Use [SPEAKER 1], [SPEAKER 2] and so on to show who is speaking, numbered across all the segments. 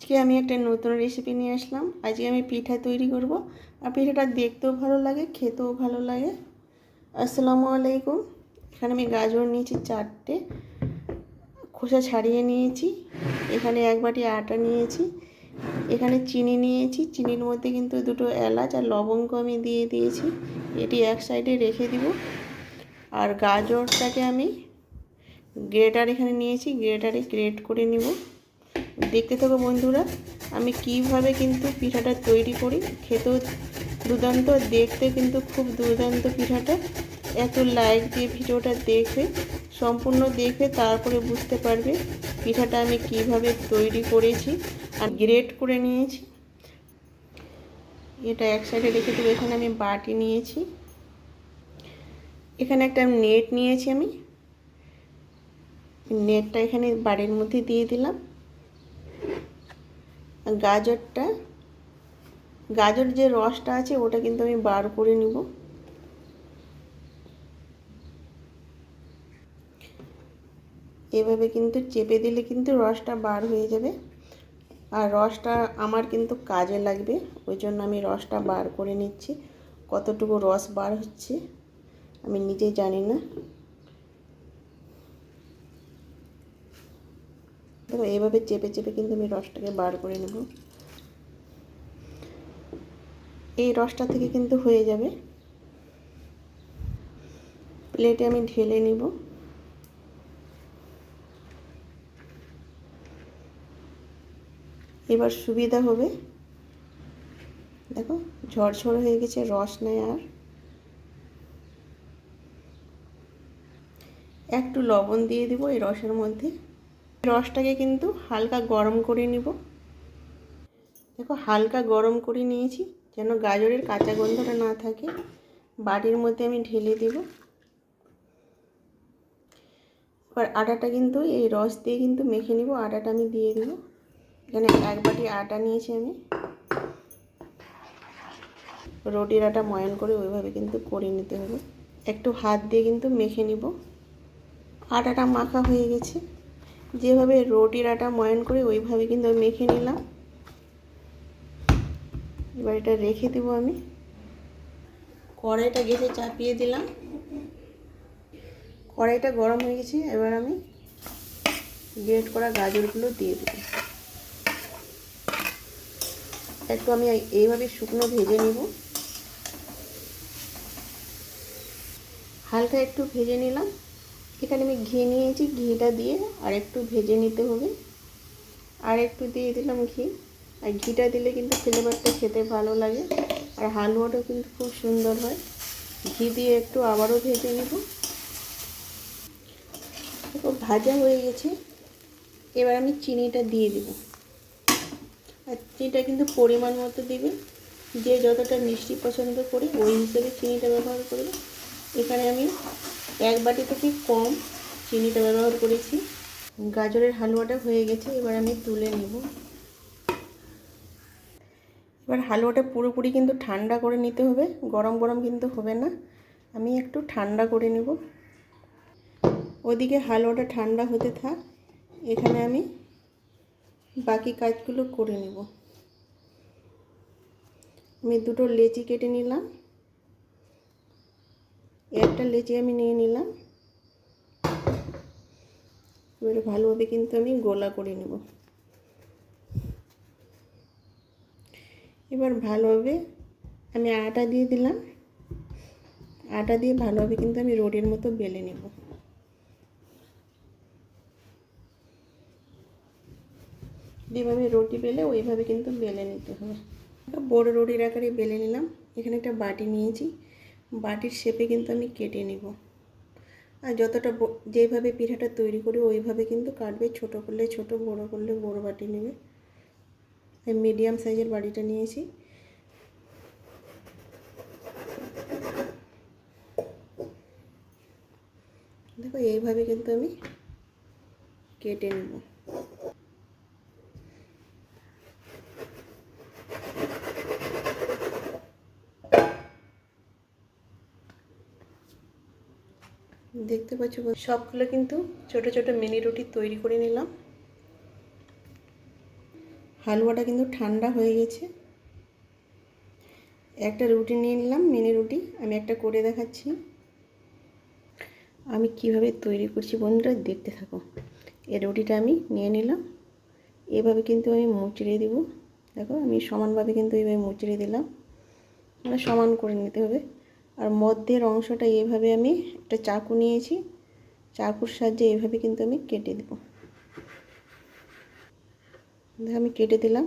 [SPEAKER 1] আজকে আমি একটা নতুন রেসিপি নিয়ে আসলাম। আজকে আমি পিঠা তৈরি করব, আর পিঠাটা দেখতেও ভালো লাগে, খেতেও ভালো লাগে। আসসালামু আলাইকুম। এখানে আমি গাজর নিয়েছি 4টে, খোসা ছাড়িয়ে নিয়েছি। এখানে 1 বাটি আটা নিয়েছি। এখানে চিনি নিয়েছি, চিনির মধ্যে কিন্তু 2টো এলাচ আর লবঙ্গ আমি দিয়ে দিয়েছি। এটি এক সাইডে রেখে দিব। আর গাজরটাকে আমি গ্রেটার এখানে নিয়েছি, গ্রেটারে গ্রেট করে নিব। দেখতে থাকো বন্ধুরা, আমি কিভাবে কিন্তু পিঠাটা তৈরি করি। খেতেও দুর্দান্ত, দেখতে কিন্তু খুব দুর্দান্ত পিঠাটা। এত লাইক দিয়ে ভিডিওটা দেখবে, সম্পূর্ণ দেখবে, তারপরে বুঝতে পারবে পিঠাটা আমি কিভাবে তৈরি করেছি। আর গ্রেট করে নিয়েছি, এটা এক সাইডে রেখে দেবো। এখানে আমি বাটি নিয়েছি, এখানে একটা নেট নিয়েছি। আমি নেটটা এখানে বাড়ির মধ্যে দিয়ে দিলাম। গাজর যে রসটা আছে ওটা কিন্তু আমি বার করে নিব। এভাবে কিন্তু চেপে দিলে কিন্তু রসটা বার হয়ে যাবে। আর রসটা আমার কিন্তু কাজে লাগবে, ওই জন্য আমি রসটা বার করে নিচ্ছি। কতটুকু রস বার হচ্ছে আমি নিজে জানি না। দেখো, এইভাবে চেপে চেপে কিন্তু আমি রসটাকে বার করে নেব। এই রসটা থেকে কিন্তু হয়ে যাবে। প্লেটে আমি ঢেলে নিব। এবার সুবিধা হবে, দেখো ঝরঝর হয়ে গেছে, রস নেই আর। একটু লবণ দিয়ে দেব এই রসের মধ্যে। রসটাকে কিন্তু হালকা গরম করে নিব। দেখো হালকা গরম করে নিয়েছি, যেন গাজরের কাঁচা গন্ধটা না থাকে। বাটির মধ্যে আমি ঢেলে দেব। এবার আটাটা কিন্তু এই রস দিয়ে কিন্তু মেখে নিব। আটাটা আমি দিয়ে দেব। এখানে 1 বাটি আটা নিয়েছি আমি। রুটির আটা ময়ান করে ওইভাবে কিন্তু করে নিতে হবে। একটু হাত দিয়ে কিন্তু মেখে নিব। আটাটা মাখা হয়ে গেছে, যেভাবে রুটির আটা ময়ান করে ওইভাবে কিন্তু আমি মেখে নিলাম। এবার এটা রেখে দেব আমি। কড়াইটা গ্যাসে চাপিয়ে দিলাম। কড়াইটা গরম হয়ে গেছে, এবার আমি গ্রেট করা গাজরগুলো দিয়ে দেব। একটু আমি এইভাবে শুকনো ভেজে নেব। হালকা একটু ভেজে নিলাম। এখানে আমি ঘি নিয়েছি, ঘিটা দিয়ে আর একটু ভেজে নিতে হবে। আর একটু দিয়ে দিলাম ঘি। আর ঘিটা দিলে কিন্তু ফ্লেভারটা খেতে ভালো লাগে, আর হালুয়াটাও কিন্তু খুব সুন্দর হয়। ঘি দিয়ে একটু আবারও ভেজে নেব। দেখো ভাজা হয়ে গেছে। এবার আমি চিনিটা দিয়ে দেব। আর চিনিটা কিন্তু পরিমাণ মতো দেবে, যে যতটা মিষ্টি পছন্দ করি ওই হিসেবে চিনিটা ব্যবহার করবে। এখানে আমি 1 বাটি থেকে কম চিনিটা ব্যবহার করেছি। গাজরের হালুয়াটা হয়ে গেছে, এবার আমি তুলে নেব। এবার হালুয়াটা পুরোপুরি কিন্তু ঠান্ডা করে নিতে হবে, গরম গরম কিন্তু হবে না। আমি একটু ঠান্ডা করে নেব। ওদিকে হালুয়াটা ঠান্ডা হতে থাক, এখানে আমি বাকি কাজগুলো করে নেব। আমি 2টো লেচি কেটে নিলাম। একটা লেচি আমি নিয়ে নিলাম। এবার ভালোভাবে কিন্তু আমি গোলা করে নেব। এবার ভালোভাবে আমি আটা দিয়ে দিলাম। আটা দিয়ে ভালোভাবে কিন্তু আমি রুটির মতো বেলে নেব। যেভাবে রুটি বেলে ওইভাবে কিন্তু বেলে নিতে হবে। বড় রুটির আকারে বেলে নিলাম। এখানে একটা বাটি নিয়েছি, বাটির শেপে কিন্তু আমি কেটে নেব। আর যতটা যেভাবে পিঠাটা তৈরি করি ওইভাবে কিন্তু কাটবে। ছোট করলে ছোট, বড় করলে বড় বাটি নেবে। আমি মিডিয়াম সাইজের বাটিটা নিয়েছি। দেখো এইভাবে কিন্তু আমি কেটে নেব। দেখতে পাচ্ছ সবগুলো কিন্তু ছোট ছোট মিনি রুটি তৈরি করে নিলাম। হালুয়াটা কিন্তু ঠান্ডা হয়ে গেছে। একটা রুটি নিয়ে নিলাম, মিনি রুটি। আমি একটা করে দেখাচ্ছি আমি কিভাবে তৈরি করছি, বন্ধুরা দেখতে থাকো। এই রুটিটা আমি নিয়ে নিলাম, এভাবে কিন্তু আমি মুচড়ে দেব। দেখো আমি সমানভাবে কিন্তু এইভাবে মুচড়ে দিলাম, মানে সমান করে নিতে হবে। আর মধ্যের অংশটা এইভাবে আমি একটা চাকু নিয়েছি, চাকুর সাহায্যে এইভাবে কিন্তু আমি কেটে দেব। দেখো আমি কেটে দিলাম,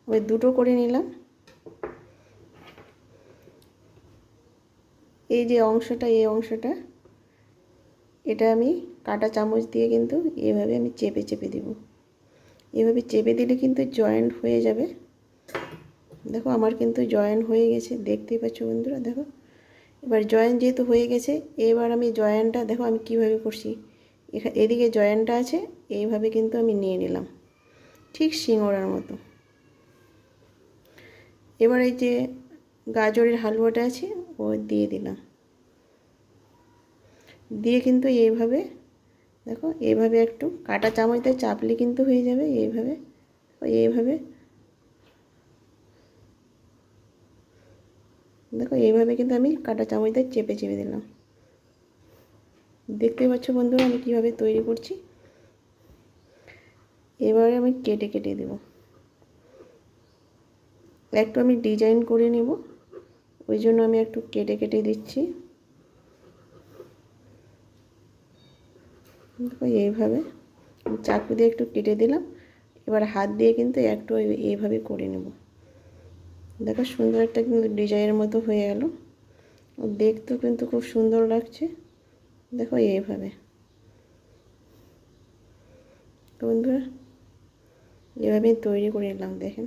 [SPEAKER 1] আমি দুটো করে নিলাম। এই যে অংশটা, এই অংশটা এটা আমি কাঁটা চামচ দিয়ে কিন্তু এইভাবে আমি চেপে চেপে দেব। এভাবে চেপে দিলে কিন্তু জয়েন্ট হয়ে যাবে। দেখো আমার কিন্তু জয়েন্ট হয়ে গেছে, দেখতেই পাচ্ছ বন্ধুরা। দেখো এবার জয়েন্ট যেহেতু হয়ে গেছে, এবার আমি জয়েন্টটা দেখো আমি কিভাবে করছি। এদিকে জয়েন্টটা আছে, এইভাবে কিন্তু আমি নিয়ে নিলাম ঠিক সিঙড়ার মতো। এবার এই যে গাজরের হালুয়াটা আছে ও দিয়ে দিলাম, দিয়ে কিন্তু এইভাবে দেখো এইভাবে একটু কাঁটা চামচটা চাপলে কিন্তু হয়ে যাবে। এইভাবে এইভাবে দেখো এইভাবে কিন্তু আমি কাঁটা চামচটা চেপে চেপে দিলাম। দেখতে পাচ্ছ বন্ধুরা আমি কিভাবে তৈরি করছি। এবারে আমি কেটে কেটে দেব, একটু আমি ডিজাইন করে নেব, ওই জন্য আমি একটু কেটে কেটে দিচ্ছি। দেখো এইভাবে চাকু দিয়ে একটু কেটে দিলাম। এবার হাত দিয়ে কিন্তু একটু এইভাবে করে নেব। দেখো সুন্দর একটা কিন্তু ডিজাইনের মতো হয়ে গেল, দেখতেও কিন্তু খুব সুন্দর লাগছে। দেখো এইভাবে বন্ধুরা এভাবে তৈরি করে নিলাম। দেখেন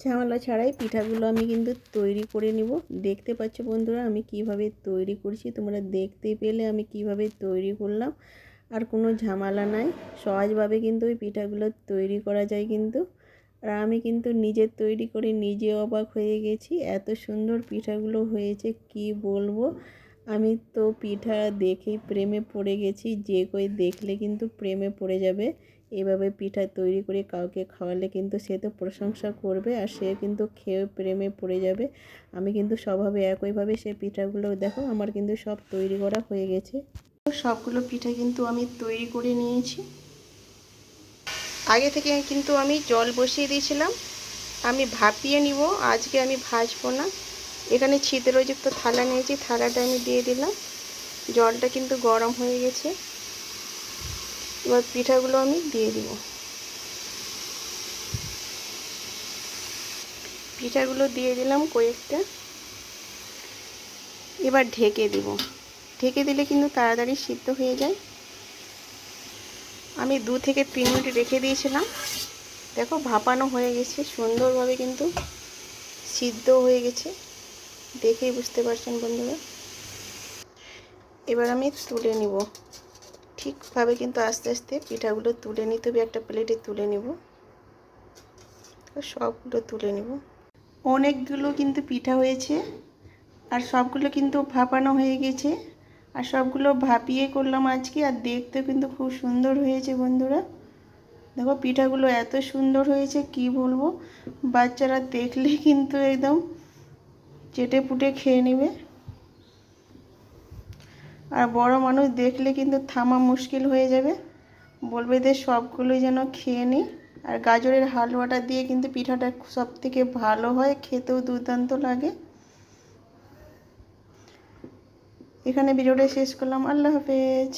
[SPEAKER 1] ঝামেলা ছাড়াই পিঠাগুলো আমি কিন্তু তৈরি করে নিব। দেখতে পাচ্ছ বন্ধুরা আমি কিভাবে তৈরি করছি, তোমরা দেখতেই পেলে আমি কিভাবে তৈরি করলাম। আর কোনো ঝামেলা নাই, সহজভাবে কিন্তু ওই পিঠাগুলো তৈরি করা যায় কিন্তু। আর আমি কিন্তু নিজে তৈরি করে নিজে অবাক হয়ে গেছি, এত সুন্দর পিঠাগুলো হয়েছে কি বলবো। আমি তো পিঠা দেখেই প্রেমে পড়ে গেছি, যে কই দেখলে কিন্তু প্রেমে পড়ে যাবে। এভাবে পিঠা তৈরি করে কাউকে খাওয়ালে কিন্তু সে তো প্রশংসা করবে, আর সে কিন্তু খেয়ে প্রেমে পড়ে যাবে। আমি কিন্তু স্বভাবে একইভাবে সে পিঠাগুলো দেখো আমার কিন্তু সব তৈরি করা হয়ে গেছে। সবগুলো পিঠা কিন্তু আমি তৈরি করে নিয়েছি। আগে থেকে কিন্তু আমি জল বসিয়ে দিয়েছিলাম, আমি ভাপিয়ে নিব, আজকে আমি ভাজবো না। এখানে ছিদ্রযুক্ত থালা নিয়েছি, থালাটা আমি দিয়ে দিলাম। জলটা কিন্তু গরম হয়ে গেছে, এবার পিঠাগুলো আমি দিয়ে দিব। পিঠাগুলো দিয়ে দিলাম কয়েকটা, এবার ঢেকে দিব। ঢেকে দিলে কিন্তু তাড়াতাড়ি সিদ্ধ হয়ে যায়। আমি 2 থেকে 3 মিনিট রেখে দিয়েছিলাম। দেখো ভাপানো হয়ে গেছে, সুন্দরভাবে কিন্তু সিদ্ধ হয়ে গেছে, দেখেই বুঝতে পারছেন বন্ধুরা। এবার আমি তুলে নিব, ঠিকভাবে কিন্তু আস্তে আস্তে পিঠাগুলো তুলে নিতে হবে। একটা প্লেটে তুলে নিব, সবগুলো তুলে নিব। অনেকগুলো কিন্তু পিঠা হয়েছে, আর সবগুলো কিন্তু ভাপানো হয়ে গেছে, আর সবগুলো ভাপিয়ে করলাম আজকে। আর দেখতে কিন্তু খুব সুন্দর হয়েছে বন্ধুরা। দেখো পিঠাগুলো এত সুন্দর হয়েছে কি বলবো, বাচ্চারা দেখলে কিন্তু একদম চেটে পুটে খেয়ে নেবে, আর বড় মানুষ দেখলে কিন্তু থামা মুশকিল হয়ে যাবে, বলবে যে সবগুলোই যেন খেয়ে নিই। আর গাজরের হালুয়াটা দিয়ে কিন্তু পিঠাটা সবথেকে ভালো হয়, খেতেও দুর্দান্ত লাগে। এখানে ভিডিওটা শেষ করলাম, আল্লাহ হাফেজ।